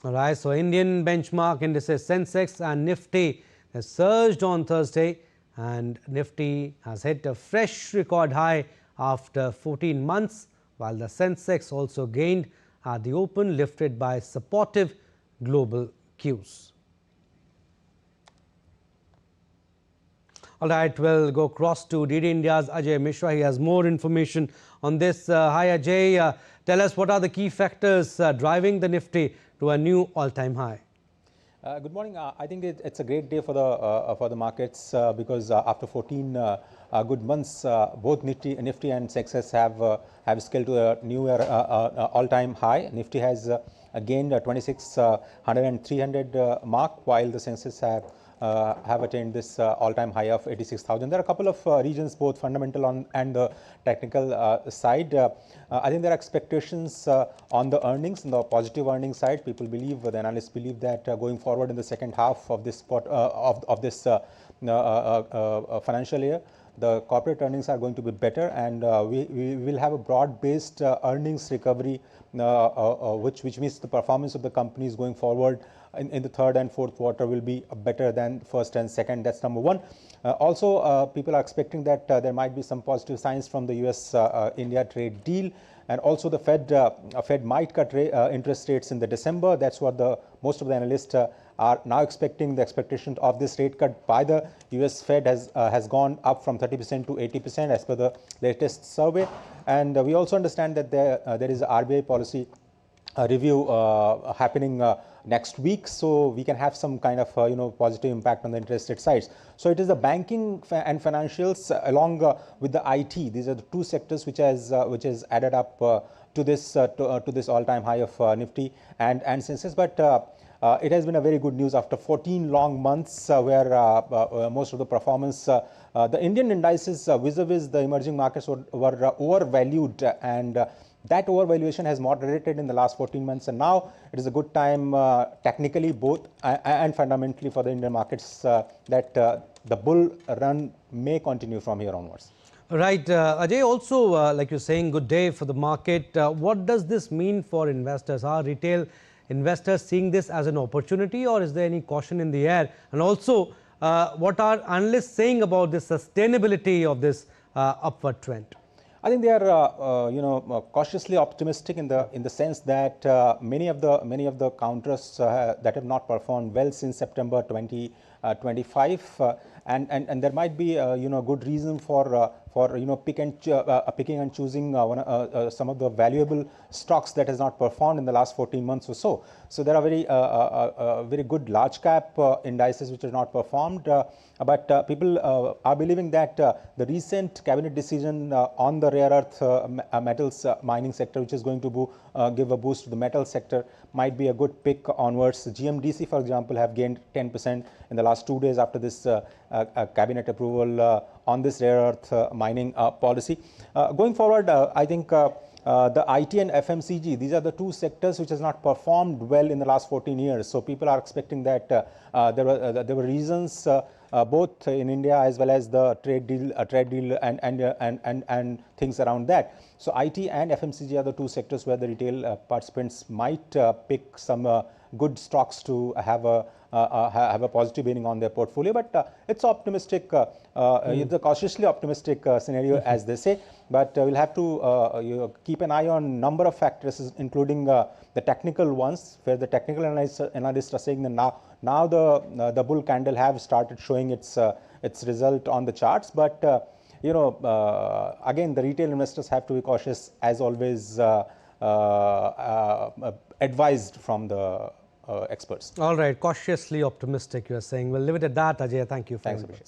All right, so Indian benchmark indices Sensex and Nifty has surged on Thursday, and Nifty has hit a fresh record high after 14 months, while the Sensex also gained at the open, lifted by supportive global cues. All right, we'll go across to DD India's Ajay Mishra. He has more information on this. Hi Ajay, tell us what are the key factors driving the Nifty to a new all-time high. Good morning. I think it's a great day for the markets because after 14 good months, both Nifty and Sensex have scaled to a new all-time high. Nifty has gained 2600 and 300 mark, while the Sensex have attained this all-time high of 86,000. There are a couple of regions, both fundamental and the technical side. I think there are expectations on the earnings, on the positive earnings side. People believe, the analysts believe that going forward in the second half of this financial year, the corporate earnings are going to be better, and we will have a broad-based earnings recovery, which means the performance of the companies going forward in the third and fourth quarter will be better than first and second. That's number one. Also, people are expecting that there might be some positive signs from the US-India trade deal, and also the Fed might cut interest rates in the December. That's what most of the analysts are now expecting. The expectation of this rate cut by the US Fed has gone up from 30% to 80% as per the latest survey. And we also understand that there is a RBI policy review happening next week, so we can have some kind of positive impact on the interest rate sides. So it is the banking and financials along with the IT. These are the two sectors which has added up to this all-time high of Nifty and Sensex. But it has been a very good news after 14 long months where most of the performance, the Indian indices vis-a-vis the emerging markets were overvalued, and that overvaluation has moderated in the last 14 months, and now it is a good time technically both and fundamentally for the Indian markets that the bull run may continue from here onwards. Right. Ajay, also like you're saying, good day for the market. What does this mean for investors? Are retail investors seeing this as an opportunity, or is there any caution in the air? And also, what are analysts saying about the sustainability of this upward trend? I think they are, cautiously optimistic in the sense that many of the counters that have not performed well since September 2025, and there might be good reason for picking and choosing some of the valuable stocks that has not performed in the last 14 months or so. So there are very good large cap indices which have not performed. But people are believing that the recent cabinet decision on the rare earth metals mining sector, which is going to give a boost to the metal sector, might be a good pick onwards. GMDC, for example, have gained 10% in the last 2 days after this cabinet approval on this rare earth mining policy. Going forward, I think the IT and FMCG, these are the two sectors which has not performed well in the last 14 years. So people are expecting that there were reasons both in India as well as the trade deal and things around that. So IT and FMCG are the two sectors where the retail participants might pick some good stocks to have a positive bearing on their portfolio. But it's optimistic. It's a cautiously optimistic scenario, as they say. But we'll have to keep an eye on number of factors, including the technical ones, where the technical analysts are saying that now the bull candle have started showing its result on the charts. But again, the retail investors have to be cautious, as always, advised from the experts. All right, cautiously optimistic, you are saying. We'll leave it at that, Ajay. Thank you. Thanks, Abhishek.